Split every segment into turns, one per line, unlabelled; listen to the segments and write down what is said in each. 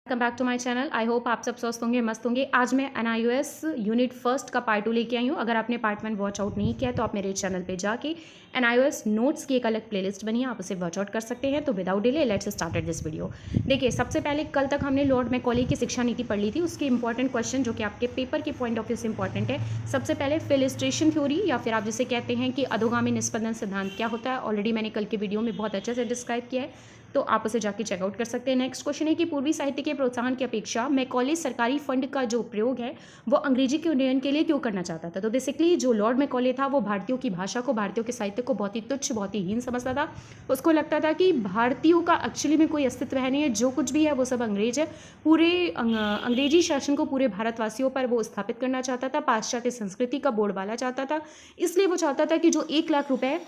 Welcome back to my channel. I hope आप सब स्वस्थ होंगे, मस्त होंगे। आज मैं NIOS यूनिट फर्स्ट का पार्ट 2 लेके आई हूँ। अगर आपने पार्ट 1 वॉच आउट नहीं किया तो आप मेरे चैनल पे जाके NIOS नोट्स की एक अलग प्लेलिस्ट बनी है, आप उसे वॉच आउट कर सकते हैं। तो without delay let's started this video. देखिए, सबसे पहले कल तक हमने लॉर्ड मैकॉले की शिक्षा नीति पढ़ ली थी। उसके इंपॉर्टेंट क्वेश्चन जो कि आपके पेपर के पॉइंट ऑफ व्यू से इंपॉर्टेंट है। सबसे पहले फिलिस्ट्रेशन थ्योरी या फिर आप जिसे कहते हैं कि अधोगामी निस्पंदन सिद्धांत क्या होता है, ऑलरेडी मैंने कल के वीडियो में बहुत अच्छे से डिस्क्राइब किया है, तो आप उसे जाके चेकआउट कर सकते हैं। नेक्स्ट क्वेश्चन है कि पूर्वी साहित्य के प्रोत्साहन की अपेक्षा मैकॉले सरकारी फंड का जो प्रयोग है वो अंग्रेजी के उन्नयन के लिए क्यों करना चाहता था। तो बेसिकली जो लॉर्ड मैकॉले था वो भारतीयों की भाषा को, भारतीयों के साहित्य को बहुत ही तुच्छ, बहुत ही हीन समझता था। उसको लगता था कि भारतीयों का एक्चुअली में कोई अस्तित्व है नहीं है, जो कुछ भी है वो सब अंग्रेज है। पूरे अंग्रेजी शासन को पूरे भारतवासियों पर वो स्थापित करना चाहता था, पाश्चात्य संस्कृति का बोलबाला चाहता था। इसलिए वो चाहता था कि जो 1 लाख रुपए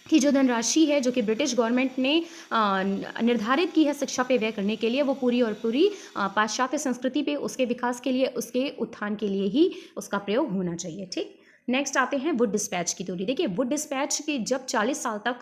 की जो धनराशि है जो कि ब्रिटिश गवर्नमेंट ने निर्धारित की है शिक्षा पे व्यय करने के लिए, वो पूरी और पूरी पाश्चात्य संस्कृति पे, उसके विकास के लिए, उसके उत्थान के लिए ही उसका प्रयोग होना चाहिए। ठीक, नेक्स्ट आते हैं वुड डिस्पैच की थ्योरी। देखिए, वुड डिस्पैच की जब 40 साल तक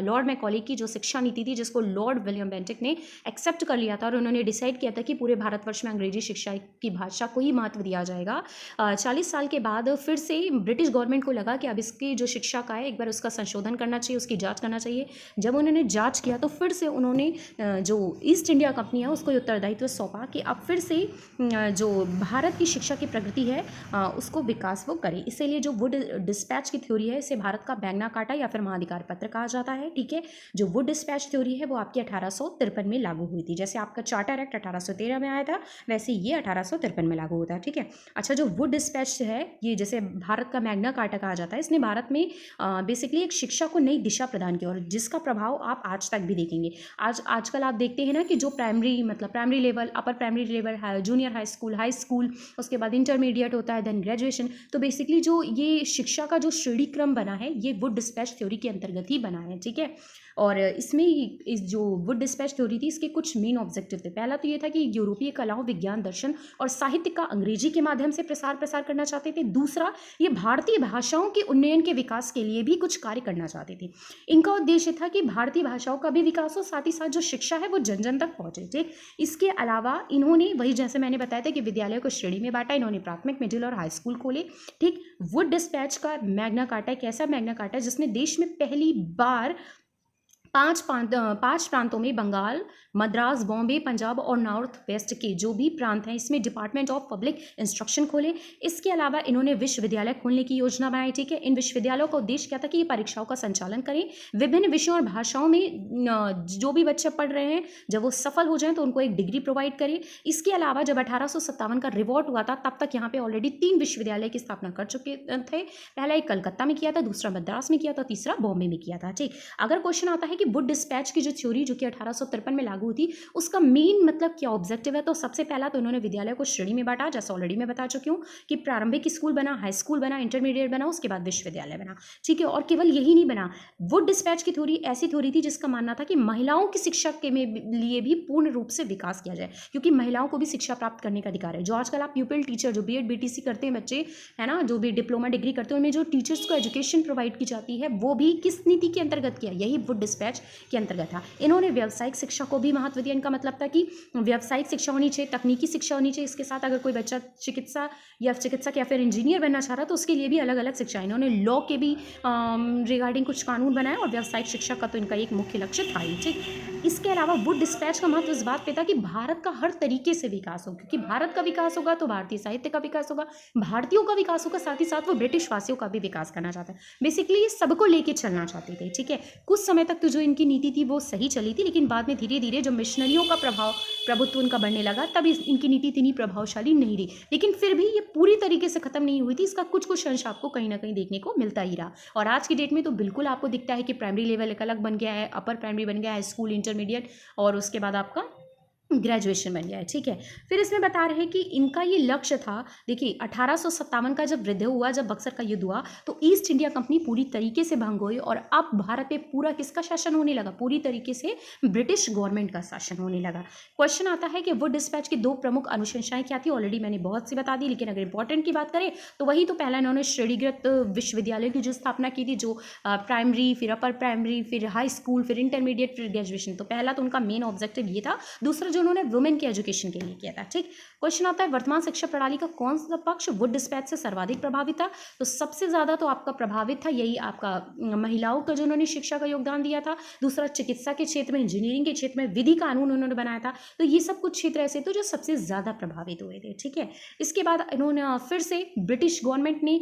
लॉर्ड मैकॉले की जो शिक्षा नीति थी, जिसको लॉर्ड विलियम बेंटिक ने एक्सेप्ट कर लिया था और उन्होंने डिसाइड किया था कि पूरे भारतवर्ष में अंग्रेजी शिक्षा की भाषा को ही महत्व दिया जाएगा। 40 साल के बाद फिर से ब्रिटिश गवर्नमेंट को लगा कि अब इसकी जो शिक्षा का है एक बार उसका संशोधन करना चाहिए, उसकी जाँच करना चाहिए। जब उन्होंने जाँच किया तो फिर से उन्होंने जो ईस्ट इंडिया कंपनी है उसको उत्तरदायित्व सौंपा कि अब फिर से जो भारत की शिक्षा की प्रगति है उसको विकास वो करे। इसीलिए जो वुड डिस्पैच की थ्योरी है इसे भारत का मैग्ना कार्टा या फिर महाधिकार पत्र कहा जाता है। ठीक है, जो वुड डिस्पैच थ्योरी है वो आपकी 1853 में लागू हुई थी। जैसे आपका चार्टर एक्ट 1813 में आया था, वैसे ये 1853 में लागू होता है। ठीक है, अच्छा, जो वुड डिस्पैच है ये जैसे भारत का मैग्ना कार्टा कहा जाता है, इसने भारत में बेसिकली एक शिक्षा को नई दिशा प्रदान की और जिसका प्रभाव आप आज तक भी देखेंगे। आजकल आप देखते हैं ना कि जो primary level, upper primary level, junior high school, उसके बाद इंटरमीडिएट होता है, देन ग्रेजुएशन। तो बेसिकली जो ये शिक्षा का जो श्रेणी क्रम बना है ये वुड डिस्पैच थ्योरी के अंतर्गत ही बना है। ठीक है, और इसमें इस जो वुड डिस्पैच थ्योरी थी इसके कुछ मेन ऑब्जेक्टिव थे। पहला तो ये था कि यूरोपीय कलाओं, विज्ञान, दर्शन और साहित्य का अंग्रेजी के माध्यम से प्रसार करना चाहते थे। दूसरा, ये भारतीय भाषाओं के उन्नयन के विकास के लिए भी कुछ कार्य करना चाहते थे। इनका उद्देश्य था कि भारतीय भाषाओं का भी विकास हो, साथ ही साथ जो शिक्षा है वो जन जन तक पहुंचे। ठीक, इसके अलावा इन्होंने वही जैसे मैंने बताया था कि विद्यालयों को श्रेणी में बांटा, इन्होंने प्राथमिक, मिडिल और हाई स्कूल खोले। ठीक, वुड डिस्पैच का मैग्ना कार्टा एक ऐसा मैग्ना कार्टा है जिसने देश में पहली बार 5 प्रांतों में, बंगाल, मद्रास, बॉम्बे, पंजाब और नॉर्थ वेस्ट के जो भी प्रांत हैं इसमें डिपार्टमेंट ऑफ पब्लिक इंस्ट्रक्शन खोले। इसके अलावा इन्होंने विश्वविद्यालय खोलने की योजना बनाई। ठीक है, इन विश्वविद्यालयों का उद्देश्य क्या था कि ये परीक्षाओं का संचालन करें, विभिन्न विषयों और भाषाओं में जो भी बच्चे पढ़ रहे हैं जब वो सफल हो जाएं तो उनको एक डिग्री प्रोवाइड करें। इसके अलावा जब 1857 का रिवॉल्ट हुआ था तब तक यहाँ पे ऑलरेडी 3 विश्वविद्यालय की स्थापना कर चुके थे। पहला एक कलकत्ता में किया था, दूसरा मद्रास में किया था, तीसरा बॉम्बे में किया था। ठीक, अगर क्वेश्चन आता है कि वुड डिस्पैच की जो थ्योरी जो कि 1853 में लागू हुई थी उसका मेन मतलब क्या ऑब्जेक्टिव है, तो सबसे पहला तो उन्होंने विद्यालय को श्रेणी में बांटा, जैसे ऑलरेडी मैं बता चुकी हूँ कि प्रारंभिक स्कूल बना, हाई स्कूल बना, इंटरमीडिएट बना, उसके बाद विश्वविद्यालय बना। ठीक है, और केवल यही नहीं बना, वुड डिस्पैच की थ्योरी ऐसी थ्योरी थी जिसका मानना था कि महिलाओं की शिक्षा के लिए भी पूर्ण रूप से विकास किया जाए, क्योंकि महिलाओं को भी शिक्षा प्राप्त करने का अधिकार है। जो आजकल आप प्यूपिल टीचर, जो BEd BTC करते हैं बच्चे, है ना, जो भी डिप्लोमा डिग्री करते हैं, उनमें जो टीचर्स को एजुकेशन प्रोवाइड की जाती है वो भी किस नीति के अंतर्गत किया, यही वुड डिस्पैच के अंतर्गत था। इन्होंने व्यावसायिक शिक्षा को भी महत्व दिया। इनका मतलब था कि व्यावसायिक शिक्षा होनी चाहिए, तकनीकी शिक्षा होनी चाहिए। इसके साथ अगर कोई बच्चा चिकित्सक या फिर इंजीनियर बनना चाह रहा तो उसके लिए भी अलग अलग शिक्षा। इन्होंने लॉ के भी रिगार्डिंग कुछ कानून बनाए और व्यावसायिक शिक्षा का तो इनका एक मुख्य लक्ष्य था ही। ठीक, इसके अलावा वुड डिस्पैच का महत्व इस बात पे था कि भारत का हर तरीके से विकास हो, क्योंकि भारत का विकास होगा तो भारतीय साहित्य का विकास होगा, भारतीयों का विकास होगा, साथ ही साथ वो ब्रिटिश वासियों का भी विकास करना चाहता है। बेसिकली ये सबको लेके चलना चाहते थे। ठीक है, कुछ समय तक तो जो इनकी नीति थी वो सही चली थी, लेकिन बाद में धीरे धीरे जब मिशनरियों का प्रभुत्व उनका बढ़ने लगा तब इनकी नीति इतनी प्रभावशाली नहीं रही। लेकिन फिर भी ये पूरी तरीके से खत्म नहीं हुई थी, इसका कुछ अंश आपको कहीं ना कहीं देखने को मिलता ही रहा। और आज की डेट में तो बिल्कुल आपको दिखता है कि प्राइमरी लेवल एक अलग बन गया है, अपर प्राइमरी बन गया है, स्कूल, इंटरमीडिएट और उसके बाद आपका ग्रेजुएशन बन गया है। ठीक है, फिर इसमें बता रहे हैं कि इनका ये लक्ष्य था। देखिए, 1857 का जब विद्रोह हुआ, जब बक्सर का युद्ध हुआ तो ईस्ट इंडिया कंपनी पूरी तरीके से भंग हुई और अब भारत पे पूरा किसका शासन होने लगा, पूरी तरीके से ब्रिटिश गवर्नमेंट का शासन होने लगा। क्वेश्चन आता है कि वुड डिस्पैच की 2 प्रमुख अनुशंसाएं क्या थी, ऑलरेडी मैंने बहुत सी बता दी, लेकिन अगर इंपॉर्टेंट की बात करें तो वही तो पहला इन्होंने श्रेणीगत विश्वविद्यालय की जो स्थापना की थी, जो प्राइमरी, फिर अपर प्राइमरी, फिर हाई स्कूल, फिर इंटरमीडिएट, फिर ग्रेजुएशन। तो पहला तो उनका मेन ऑब्जेक्टिव ये था। दूसरा जो उन्होंने वुमेन के एजुकेशन के लिए किया था। ठीक, क्वेश्चन आता है वर्तमान शिक्षा प्रणाली का कौन सा पक्ष वुड डिस्पैच से सर्वाधिक प्रभावित था? तो सबसे ज़्यादा तो आपका प्रभावित था यही आपका महिलाओं का, जो उन्होंने शिक्षा का योगदान दिया था। दूसरा चिकित्सा के क्षेत्र में, इंजीनियरिंग के क्षेत्र में विधि कानून उन्होंने बनाया था। तो ये सब कुछ क्षेत्र ऐसे थे जो सबसे ज़्यादा प्रभावित हुए थे। ठीक है, इसके बाद इन्होंने फिर से ब्रिटिश गवर्नमेंट ने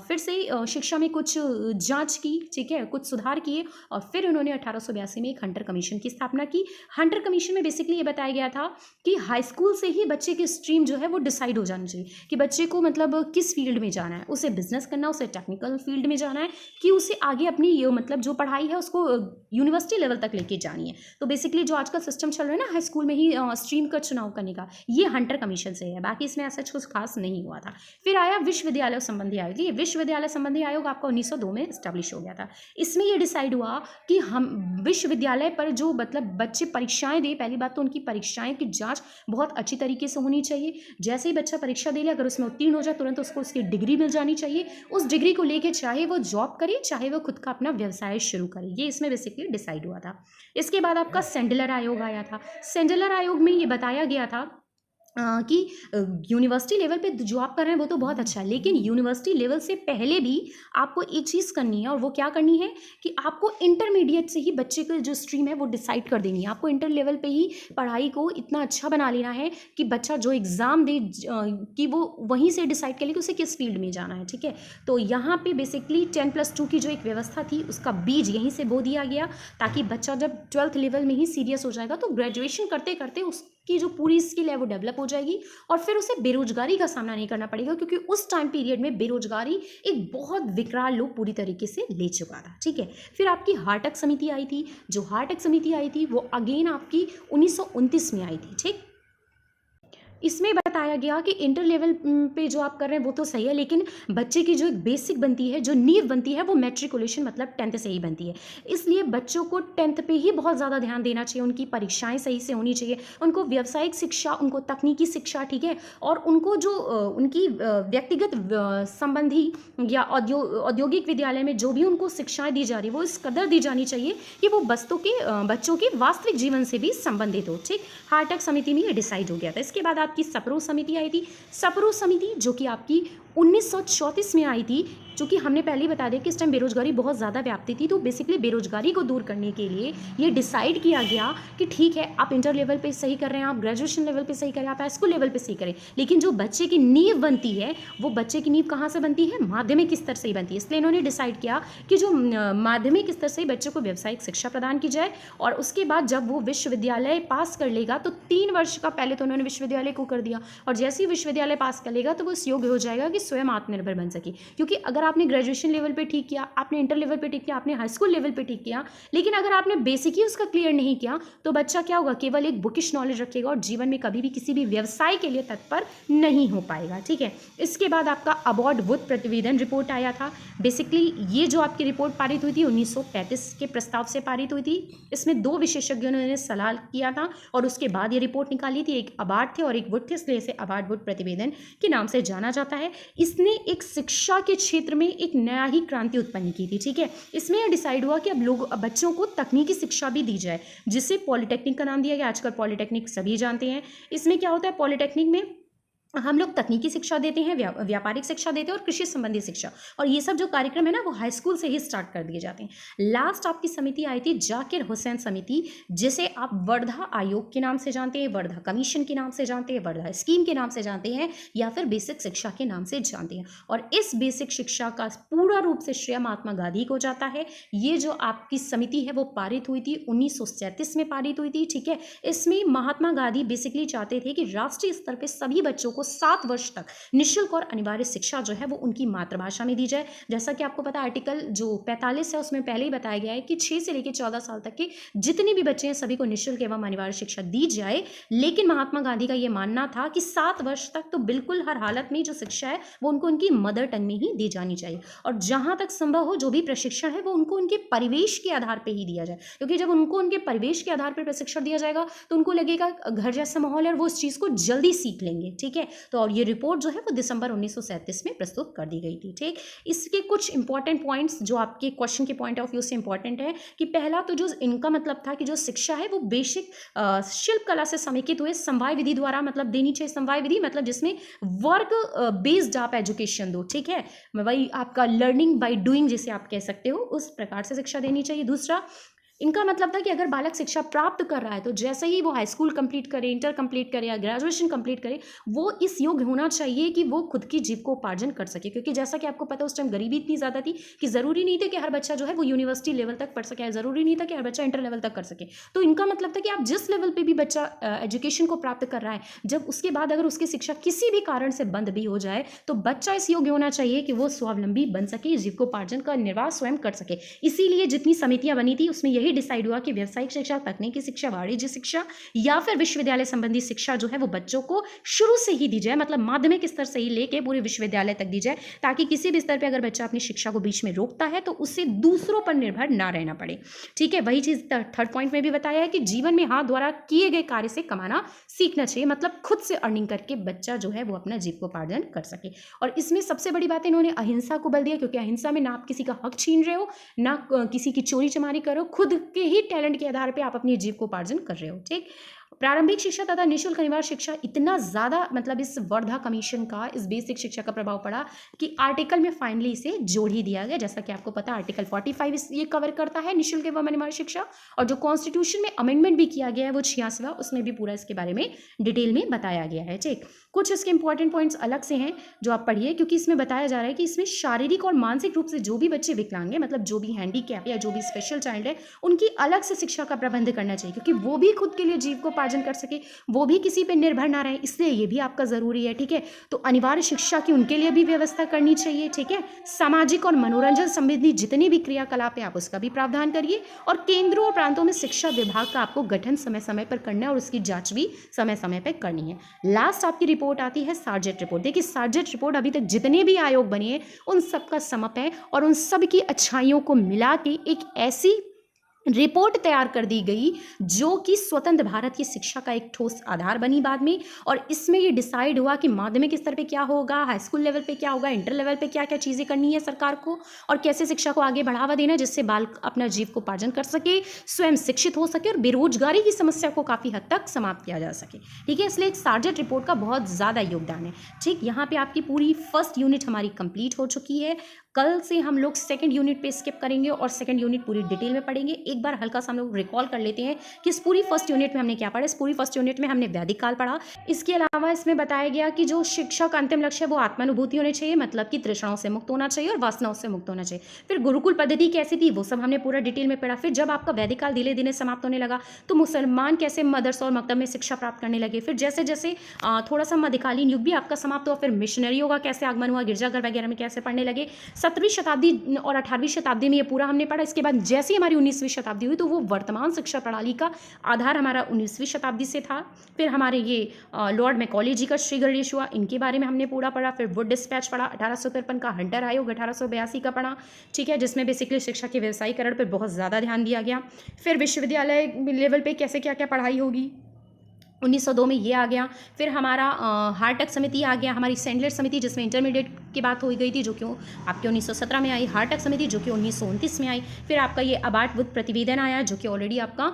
फिर से शिक्षा में कुछ जांच की, ठीक है, कुछ सुधार किए और फिर उन्होंने 1882 में एक हंटर कमीशन की स्थापना की। हंटर कमीशन में बेसिकली ये बताया गया था कि हाई स्कूल से ही बच्चे की स्ट्रीम जो है वो डिसाइड हो जानी चाहिए कि बच्चे को मतलब किस फील्ड में जाना है, उसे बिजनेस करना, उसे टेक्निकल फील्ड में जाना है, कि उसे आगे अपनी ये मतलब जो पढ़ाई है उसको यूनिवर्सिटी लेवल तक लेके जानी है। तो बेसिकली जो आजकल सिस्टम चल रहा है ना हाई स्कूल में ही स्ट्रीम का चुनाव करने का, ये हंटर कमीशन से है, बाकी इसमें ऐसा कुछ खास नहीं हुआ था। फिर आया विश्वविद्यालय संबंधी आयोग। ये विश्वविद्यालय संबंधी आयोग आपका 1902 में स्टैब्लिश हो गया था। इसमें ये डिसाइड हुआ कि हम विश्वविद्यालय पर जो मतलब बच्चे परीक्षाएं दे, पहली बात तो उनकी परीक्षाएं की जांच बहुत अच्छी तरीके से होनी चाहिए। जैसे ही बच्चा परीक्षा दे ले, अगर उसमें उत्तीर्ण हो जाए तुरंत उसको उसकी डिग्री मिल जानी चाहिए। उस डिग्री को लेके चाहे वो जॉब करे, चाहे वो खुद का अपना व्यवसाय शुरू करे, ये इसमें बेसिकली डिसाइड हुआ था। इसके बाद आपका सेंडलर आयोग आया था। सेंडलर आयोग में ये बताया गया था कि यूनिवर्सिटी लेवल पे जो आप कर रहे हैं वो तो बहुत अच्छा है, लेकिन यूनिवर्सिटी लेवल से पहले भी आपको एक चीज़ करनी है, और वो क्या करनी है कि आपको इंटरमीडिएट से ही बच्चे का जो स्ट्रीम है वो डिसाइड कर देनी है। आपको इंटर लेवल पे ही पढ़ाई को इतना अच्छा बना लेना है कि बच्चा जो एग्ज़ाम दे कि वो वहीं से डिसाइड कर ले कि उसे किस फील्ड में जाना है। ठीक है, तो यहाँ पे बेसिकली 10+2 की जो एक व्यवस्था थी उसका बीज यहीं से बो दिया गया, ताकि बच्चा जब 12th लेवल में ही सीरियस हो जाएगा तो ग्रेजुएशन करते करते उसकी जो पूरी स्किल है वो डेवलप हो जाएगी और फिर उसे बेरोजगारी का सामना नहीं करना पड़ेगा, क्योंकि उस टाइम पीरियड में बेरोजगारी एक बहुत विकराल रूप पूरी तरीके से ले चुका था। ठीक है, फिर आपकी हार्टक समिति आई थी। जो हार्टक समिति आई थी वो अगेन आपकी 1929 में आई थी। ठीक, इसमें बताया गया कि इंटर लेवल पे जो आप कर रहे हैं वो तो सही है, लेकिन बच्चे की जो एक बेसिक बनती है, जो नींव बनती है, वो मैट्रिकुलेशन मतलब 10th से ही बनती है। इसलिए बच्चों को 10th पे ही बहुत ज़्यादा ध्यान देना चाहिए, उनकी परीक्षाएं सही से होनी चाहिए, उनको व्यावसायिक शिक्षा, उनको तकनीकी शिक्षा, ठीक है, और उनको जो उनकी व्यक्तिगत संबंधी या औद्योगिक विद्यालय में जो भी उनको शिक्षाएँ दी जा रही वो इस कदर दी जानी चाहिए कि वो बच्चों के वास्तविक जीवन से भी संबंधित हो। ठीक, हार्टक समिति में ये डिसाइड हो गया था। इसके बाद आपकी सप्रो समिति आई थी। सप्रो समिति जो कि आपकी 1934 में आई थी, जो कि हमने पहले ही बता दिया कि इस टाइम बेरोजगारी बहुत ज़्यादा व्याप्ति थी, तो बेसिकली बेरोजगारी को दूर करने के लिए ये डिसाइड किया गया कि ठीक है आप इंटर लेवल पे सही कर रहे हैं, आप ग्रेजुएशन लेवल पे सही करें, आप हाई स्कूल लेवल पे सही करें, लेकिन जो बच्चे की नींव बनती है वो बच्चे की नींव कहाँ से बनती है, माध्यमिक स्तर से ही बनती है। इसलिए इन्होंने डिसाइड किया कि जो माध्यमिक स्तर से ही बच्चे को व्यावसायिक शिक्षा प्रदान की जाए, और उसके बाद जब वो विश्वविद्यालय पास कर लेगा तो 3 वर्ष का पहले तो उन्होंने विश्वविद्यालय को कर दिया, और जैसे ही विश्वविद्यालय पास कर लेगा तो वो इस योग्य हो जाएगा कि स्वयं आत्मनिर्भर बन सके। क्योंकि अगर आपने ग्रेजुएशन लेवल पे ठीक किया, आपने इंटर लेवल पे ठीक किया, आपने हाई स्कूल लेवल पे ठीक किया, लेकिन अगर आपने बेसिक ही उसका क्लियर नहीं किया तो बच्चा क्या होगा, केवल एक बुकिश नॉलेज रखेगा और जीवन में कभी भी किसी भी व्यवसाय के लिए तत्पर नहीं हो पाएगा। ठीक है, इसके बाद आपका अबॉर्ड वुड प्रतिवेदन रिपोर्ट आया था। बेसिकली ये जो आपकी रिपोर्ट पारित हुई थी 1935 के प्रस्ताव से पारित हुई थी। इसमें 2 विशेषज्ञों ने सलाह किया था और उसके बाद ये रिपोर्ट निकाली थी। एक अबार्ड थे और एक वुड थे, इसलिए इसे अबार्ड वुड प्रतिवेदन के नाम से जाना जाता है। इसने एक शिक्षा के क्षेत्र में एक नया ही क्रांति उत्पन्न की थी। ठीक है, इसमें यह डिसाइड हुआ कि अब बच्चों को तकनीकी शिक्षा भी दी जाए, जिसे पॉलिटेक्निक का नाम दिया गया। आजकल पॉलिटेक्निक सभी जानते हैं। इसमें क्या होता है, पॉलिटेक्निक में हम लोग तकनीकी शिक्षा देते हैं, व्यापारिक शिक्षा देते हैं और कृषि संबंधी शिक्षा, और ये सब जो कार्यक्रम है ना वो हाई स्कूल से ही स्टार्ट कर दिए जाते हैं। लास्ट आपकी समिति आई थी जाकिर हुसैन समिति, जिसे आप वर्धा आयोग के नाम से जानते हैं, वर्धा कमीशन के नाम से जानते हैं, वर्धा स्कीम के नाम से जानते हैं, या फिर बेसिक शिक्षा के नाम से जानते हैं। और इस बेसिक शिक्षा का पूरा रूप से श्रेय महात्मा गांधी को जाता है। ये जो आपकी समिति है वो पारित हुई थी 1937 में पारित हुई थी। ठीक है, इसमें महात्मा गांधी बेसिकली चाहते थे कि राष्ट्रीय स्तर पर सभी बच्चों को 7 वर्ष तक निःशुल्क और अनिवार्य शिक्षा जो है वो उनकी मातृभाषा में दी जाए। जैसा कि आपको पता आर्टिकल जो 45 है उसमें पहले ही बताया गया है कि 6 से लेकर 14 साल तक के जितने भी बच्चे हैं सभी को निःशुल्क एवं अनिवार्य शिक्षा दी जाए। लेकिन महात्मा गांधी का ये मानना था कि 7 वर्ष तक तो बिल्कुल हर हालत में जो शिक्षा है वो उनको उनकी मदर टंग में ही दी जानी चाहिए, और जहां तक संभव हो जो भी प्रशिक्षण है वो उनको उनके परिवेश के आधार पर ही दिया जाए, क्योंकि जब उनको उनके परिवेश के आधार पर प्रशिक्षण दिया जाएगा तो उनको लगेगा घर जैसा माहौल है और वो इस चीज़ को जल्दी सीख लेंगे। ठीक है, है। तो और ये रिपोर्ट जो है वो दिसंबर 1937 में प्रस्तुत कर दी गई थी। ठीक, इसके कुछ इंपॉर्टेंट पॉइंट्स जो आपके क्वेश्चन के पॉइंट ऑफ व्यू से इंपॉर्टेंट है कि पहला तो जो इनका मतलब था कि जो शिक्षा है वो बेसिक शिल्प कला से समेकित हुए समवाय विधि द्वारा मतलब देनी चाहिए। समवाय विधि मतलब जिसमें वर्क बेस्ड आप एजुकेशन दो, ठीक है, वही आपका लर्निंग बाय डूइंग जिसे आप कह सकते हो, उस प्रकार से शिक्षा देनी चाहिए। दूसरा, इनका मतलब था कि अगर बालक शिक्षा प्राप्त कर रहा है तो जैसे ही वो हाई स्कूल कंप्लीट करे, इंटर कंप्लीट करे या ग्रेजुएशन कंप्लीट करे, वो इस योग्य होना चाहिए कि वो खुद की जीविकोपार्जन कर सके। क्योंकि जैसा कि आपको पता है उस टाइम गरीबी इतनी ज़्यादा थी कि ज़रूरी नहीं था कि हर बच्चा जो है वो यूनिवर्सिटी लेवल तक पढ़ सके, ज़रूरी नहीं था कि हर बच्चा इंटर लेवल तक कर सके। तो इनका मतलब था कि आप जिस लेवल पर भी बच्चा एजुकेशन को प्राप्त कर रहा है, जब उसके बाद अगर उसकी शिक्षा किसी भी कारण से बंद भी हो जाए तो बच्चा इस योग्य होना चाहिए कि वो स्वावलंबी बन सके, जीविकोपार्जन का निर्वाह स्वयं कर सके। इसीलिए जितनी समितियां बनी थी उसमें यही डिसाइड हुआ कि व्यावसायिक शिक्षा, तकनीकी शिक्षा, वाणिज्य शिक्षा या फिर विश्वविद्यालय संबंधी शिक्षा जो है वो बच्चों को शुरू से ही दी जाए, मतलब माध्यमिक स्तर से ही लेके पूरे विश्वविद्यालय तक दी जाए, ताकि किसी भी स्तर पे अगर बच्चा अपनी शिक्षा को बीच में रोकता है तो उससे दूसरों पर निर्भर ना रहना पड़े। ठीक है, वही चीज थर्ड पॉइंट में भी बताया है कि जीवन में हाथ द्वारा किए गए कार्य से कमाना सीखना चाहिए, मतलब खुद से अर्निंग करके बच्चा जो है वो अपना जीविकोपार्जन कर सके। और इसमें सबसे बड़ी बात इन्होंने अहिंसा को बल दिया, क्योंकि अहिंसा में ना आप किसी का हक छीन रहे हो, ना किसी की चोरी चमारी करो, खुद के ही टैलेंट के आधार पे आप अपनी जीविकोपार्जन कर रहे हो। ठीक, प्रारंभिक शिक्षा तथा निःशुल्क अनिवार्य शिक्षा, इतना ज़्यादा मतलब इस वर्धा कमीशन का, इस बेसिक शिक्षा का प्रभाव पड़ा कि आर्टिकल में फाइनली इसे जोड़ ही दिया गया। जैसा कि आपको पता है आर्टिकल 45 ये कवर करता है निःशुल्क एवं अनिवार्य शिक्षा, और जो कॉन्स्टिट्यूशन में अमेंडमेंट भी किया गया है वो 86वां, उसमें भी पूरा इसके बारे में डिटेल में बताया गया है। ठीक, कुछ इसके इंपॉर्टेंट पॉइंट्स अलग से हैं जो आप पढ़िए, क्योंकि इसमें बताया जा रहा है कि इसमें शारीरिक और मानसिक रूप से जो भी बच्चे विकलांग हैं, मतलब जो भी हैंडीकैप या जो भी स्पेशल चाइल्ड है, उनकी अलग से शिक्षा का प्रबंध करना चाहिए, क्योंकि वो भी खुद के लिए जीविकोपार्जन कर सके, वो भी किसी पे निर्भर ना रहे, इसलिए ये भी आपका जरूरी है। ठीक है, तो अनिवार्य शिक्षा की उनके लिए भी व्यवस्था करनी चाहिए। ठीक है, सामाजिक और मनोरंजन संबंधी जितनी भी क्रियाकलाप है आप उसका भी प्रावधान करिए, और केंद्रों और प्रांतों में शिक्षा विभाग का आपको गठन समय समय पर करना है और उसकी जांच भी समय समय पर करनी है। लास्ट आपकी रिपोर्ट आती है सार्जेंट रिपोर्ट। देखिए सार्जेंट रिपोर्ट अभी तक जितने भी आयोग बने हैं उन सबका समप है, और उन सब की अच्छाइयों को मिला के एक ऐसी रिपोर्ट तैयार कर दी गई जो कि स्वतंत्र भारत की शिक्षा का एक ठोस आधार बनी बाद में। और इसमें ये डिसाइड हुआ कि माध्यमिक स्तर पे क्या होगा, हाई स्कूल लेवल पे क्या होगा, इंटर लेवल पे क्या क्या चीज़ें करनी है सरकार को, और कैसे शिक्षा को आगे बढ़ावा देना जिससे बालक अपना जीविकोपार्जन कर सके, स्वयं शिक्षित हो सके और बेरोजगारी की समस्या को काफ़ी हद तक समाप्त किया जा सके। ठीक है, इसलिए एक सार्जेंट रिपोर्ट का बहुत ज़्यादा योगदान है। ठीक, यहाँ पर आपकी पूरी फर्स्ट यूनिट हमारी कंप्लीट हो चुकी है। कल से हम लोग सेकंड यूनिट पे स्किप करेंगे और सेकंड यूनिट पूरी डिटेल में पढ़ेंगे। एक बार हल्का सा हम लोग रिकॉल कर लेते हैं कि इस पूरी फर्स्ट यूनिट में हमने क्या पढ़ा। इस पूरी फर्स्ट यूनिट में हमने वैदिक काल पढ़ा। इसके अलावा इसमें बताया गया कि जो शिक्षा का अंतिम लक्ष्य है वो आत्मानुभूति होनी चाहिए, मतलब कि तृष्णाओं से मुक्त होना चाहिए और वासनाओं से मुक्त होना चाहिए। फिर गुरुकुल पद्धति कैसी थी वो सब हमने पूरा डिटेल में पढ़ा। फिर जब आपका वैदिक काल धीरे धीरे समाप्त होने लगा तो मुसलमान कैसे मदरसा और मकतब में शिक्षा प्राप्त करने लगे। फिर जैसे जैसे थोड़ा सा मध्यकालीन युग भी आपका समाप्त हुआ, फिर मिशनरियों का कैसे आगमन हुआ, गिरजाघर वगैरह में कैसे पढ़ने लगे। 17वीं शताब्दी और 18वीं शताब्दी में ये पूरा हमने पढ़ा। इसके बाद जैसे ही हमारी 19वीं शताब्दी हुई तो वो वर्तमान शिक्षा प्रणाली का आधार हमारा 19वीं शताब्दी से था। फिर हमारे ये लॉर्ड मैकॉले जी का श्री गणेश हुआ, इनके बारे में हमने पूरा पढ़ा। फिर वुड डिस्पैच पढ़ा, 1853 का हंटर आयोग 1882 का पढ़ा। ठीक है, जिसमें बेसिकली शिक्षा के व्यवसायीकरण पर बहुत ज़्यादा ध्यान दिया गया। फिर विश्वविद्यालय लेवल पे कैसे क्या क्या पढ़ाई होगी 1902 में ये आ गया। फिर हमारा हार्टक समिति आ गया, हमारी सैंडलर समिति जिसमें इंटरमीडिएट की बात हो गई थी जो कि आपके 1917 में आई। हार्टक समिति जो कि 1929 में आई। फिर आपका ये अबार्ट वुड प्रतिवेदन आया जो कि ऑलरेडी आपका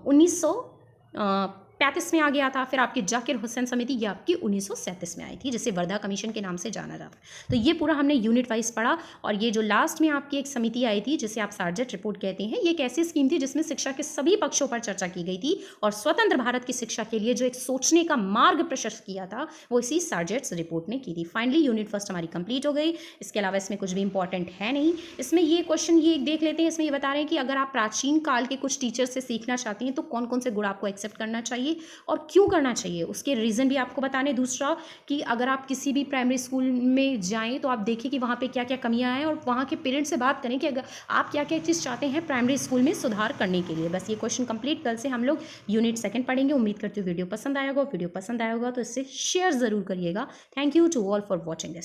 1935 में आ गया था। फिर आपकी जाकिर हुसैन समिति ये आपकी 1937 में आई थी, जिसे वर्धा कमीशन के नाम से जाना जाता है। तो ये पूरा हमने यूनिट वाइज पढ़ा। और ये जो लास्ट में आपकी एक समिति आई थी जिसे आप सार्जेंट रिपोर्ट कहते हैं, ये एक ऐसी स्कीम थी जिसमें शिक्षा के सभी पक्षों पर चर्चा की गई थी और स्वतंत्र भारत की शिक्षा के लिए जो एक सोचने का मार्ग प्रशस्त किया था वो इसी सार्जेंट रिपोर्ट ने की थी। फाइनली यूनिट फर्स्ट हमारी कंप्लीट हो गई। इसके अलावा इसमें कुछ भी इंपॉर्टेंट है नहीं। इसमें ये क्वेश्चन ये देख लेते हैं, इसमें ये बता रहे हैं कि अगर आप प्राचीन काल के कुछ टीचर से सीखना चाहती हैं तो कौन कौन से गुण आपको एक्सेप्ट करना चाहिए और क्यों करना चाहिए, उसके रीज़न भी आपको बताने। दूसरा कि अगर आप किसी भी प्राइमरी स्कूल में जाएं तो आप देखें कि वहाँ पे क्या क्या कमियां हैं और वहाँ के पेरेंट्स से बात करें कि अगर आप क्या क्या चीज़ चाहते हैं प्राइमरी स्कूल में सुधार करने के लिए। बस ये क्वेश्चन कंप्लीट। कल से हम लोग यूनिट सेकंड पढ़ेंगे। उम्मीद करती हूँ वीडियो पसंद आएगा। वीडियो पसंद आएगा तो इससे शेयर ज़रूर करिएगा। Thank you to all for watching this.